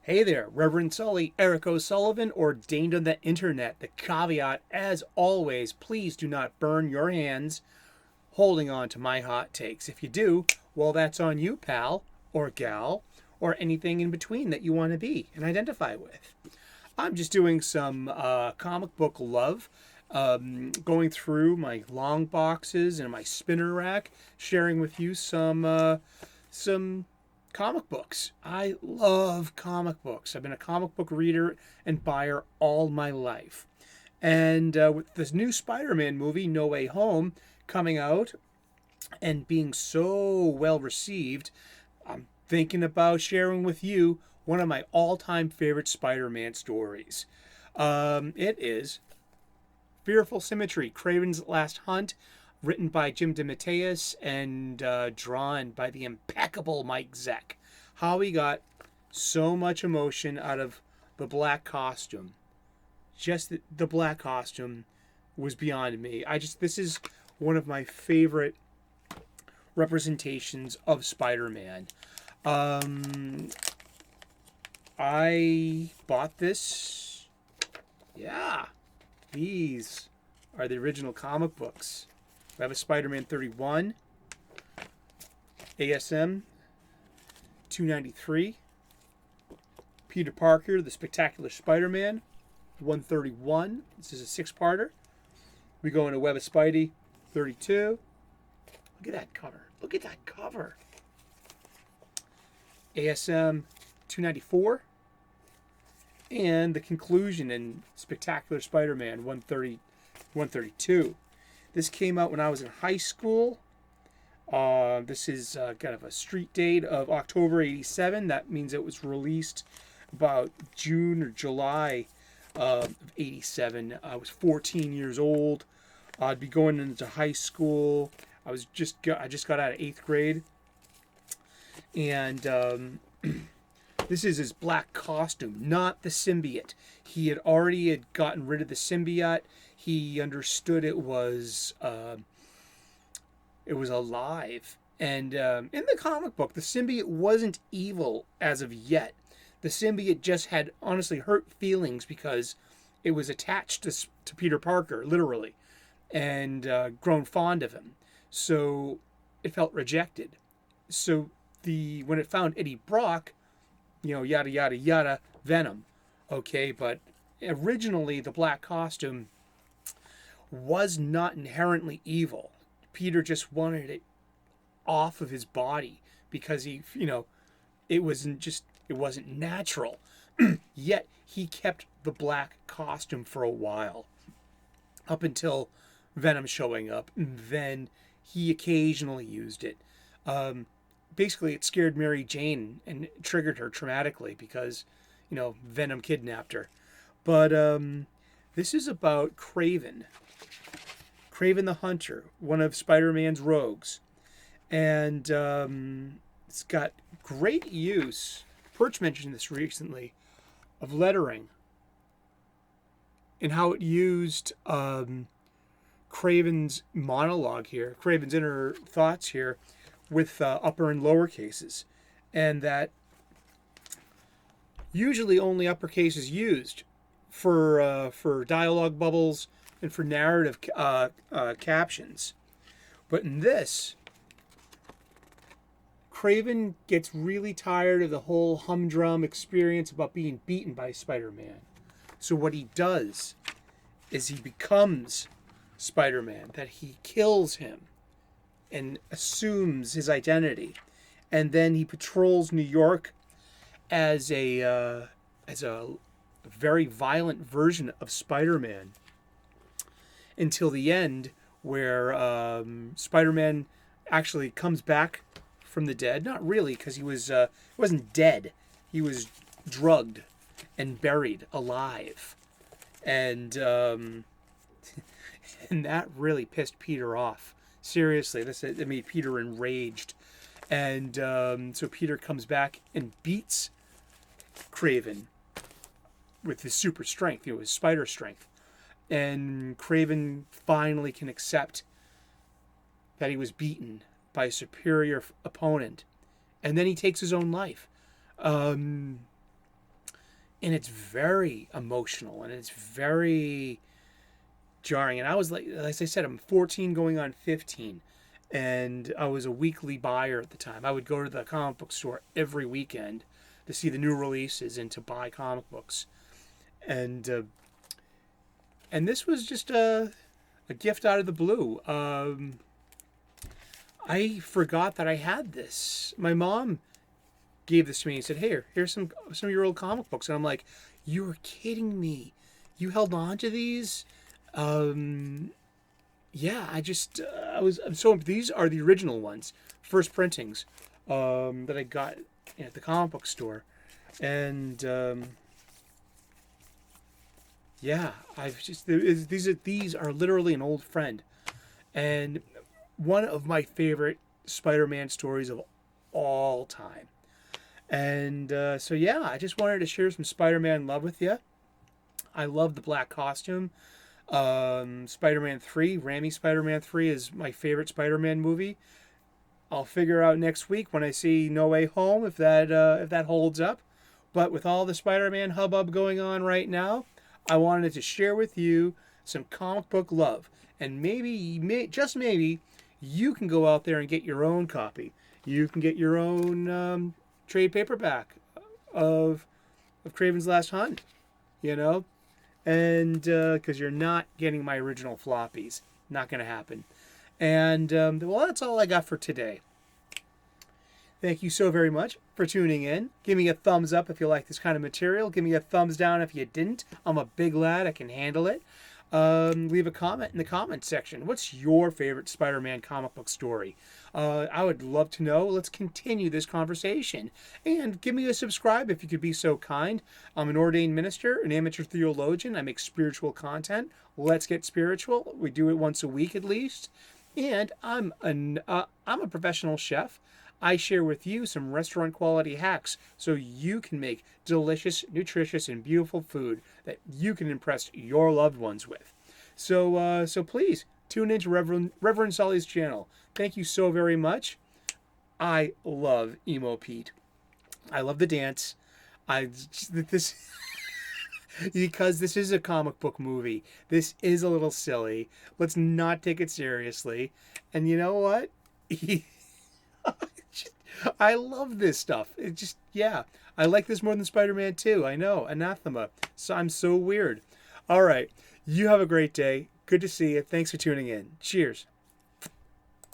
Hey there, Reverend Sully, Eric O'Sullivan, ordained on the internet. The caveat, as always, please do not burn your hands holding on to my hot takes. If you do, well, that's on you, pal, or gal, or anything in between that you want to be and identify with. I'm just doing some comic book love, going through my long boxes and my spinner rack, sharing with you some comic books. I love comic books. I've been a comic book reader and buyer all my life. And with this new Spider Man movie, No Way Home, coming out and being so well received, I'm thinking about sharing with you one of my all time favorite Spider Man stories. It is Fearful Symmetry, Kraven's Last Hunt, written by Jim DeMatteis and drawn by the impeccable Mike Zeck. How he got so much emotion out of the black costume. Just the black costume was beyond me. This is one of my favorite representations of Spider-Man. I bought this. Yeah, these are the original comic books. We have a Spider-Man 31, ASM 293, Peter Parker, The Spectacular Spider-Man 131. This is a six-parter. We go into Web of Spidey 32. Look at that cover. Look at that cover. ASM 294. And the conclusion in Spectacular Spider-Man 132. This came out when I was in high school. This is kind of a street date of October 87. That means it was released about June or July of 87. I was 14 years old. I'd be going into high school. I just got out of 8th grade. And this is his black costume, not the symbiote. He had already gotten rid of the symbiote. He understood it was alive. And in the comic book, the symbiote wasn't evil as of yet. The symbiote just had honestly hurt feelings because it was attached to Peter Parker, literally, and grown fond of him. So it felt rejected. So when it found Eddie Brock, yada yada yada, Venom. Okay, but originally the black costume was not inherently evil. Peter just wanted it off of his body because it wasn't natural. Yet he kept the black costume for a while, up until Venom showing up, and then he occasionally used it. Basically, it scared Mary Jane and triggered her traumatically because, Venom kidnapped her. But this is about Kraven. Kraven the Hunter, one of Spider-Man's rogues. And it's got great use, Perch mentioned this recently, of lettering and how it used Kraven's monologue here, Kraven's inner thoughts here, with upper and lower cases. And that usually only uppercase is used for dialogue bubbles and for narrative captions. But in this, Kraven gets really tired of the whole humdrum experience about being beaten by Spider-Man. So what he does is he becomes Spider-Man, that he kills him and assumes his identity. And then he patrols New York as a very violent version of Spider-Man until the end, where Spider-Man actually comes back from the dead. Not really, because he wasn't dead. He was drugged and buried alive, and and that really pissed Peter off. Seriously, it made Peter enraged, and so Peter comes back and beats Kraven with his super strength, his spider strength. And Kraven finally can accept that he was beaten by a superior opponent. And then he takes his own life. and it's very emotional and it's very jarring. And I was like, as I said, I'm 14 going on 15, and I was a weekly buyer at the time. I would go to the comic book store every weekend to see the new releases and to buy comic books. And this was just a gift out of the blue. I forgot that I had this. My mom gave this to me and said, "Hey, here's some of your old comic books." And I'm like, "You are kidding me? You held on to these?" Yeah, I'm so. These are the original ones, first printings, that I got at the comic book store, and yeah, these are literally an old friend, and one of my favorite Spider-Man stories of all time. And so yeah, I just wanted to share some Spider-Man love with you. I love the black costume. Spider-Man 3, Raimi Spider-Man 3 is my favorite Spider-Man movie. I'll figure out next week when I see No Way Home if that holds up. But with all the Spider-Man hubbub going on right now, I wanted to share with you some comic book love. And just maybe, you can go out there and get your own copy. You can get your own trade paperback of Kraven's Last Hunt, you know? And because you're not getting my original floppies. Not going to happen. And, well, that's all I got for today. Thank you so very much for tuning in. Give me a thumbs up if you like this kind of material. Give me a thumbs down if you didn't. I'm a big lad. I can handle it. Leave a comment in the comment section. What's your favorite Spider-Man comic book story? I would love to know. Let's continue this conversation. And give me a subscribe if you could be so kind. I'm an ordained minister, an amateur theologian. I make spiritual content. Let's get spiritual. We do it once a week at least. And I'm a professional chef. I share with you some restaurant quality hacks so you can make delicious, nutritious, and beautiful food that you can impress your loved ones with. So please tune into Reverend Sully's channel. Thank you so very much. I love Emo Pete. I love the dance. This because this is a comic book movie. This is a little silly. Let's not take it seriously. And you know what? I love this stuff. It just, yeah. I like this more than Spider-Man 2. I know. Anathema. So I'm so weird. All right. You have a great day. Good to see you. Thanks for tuning in. Cheers.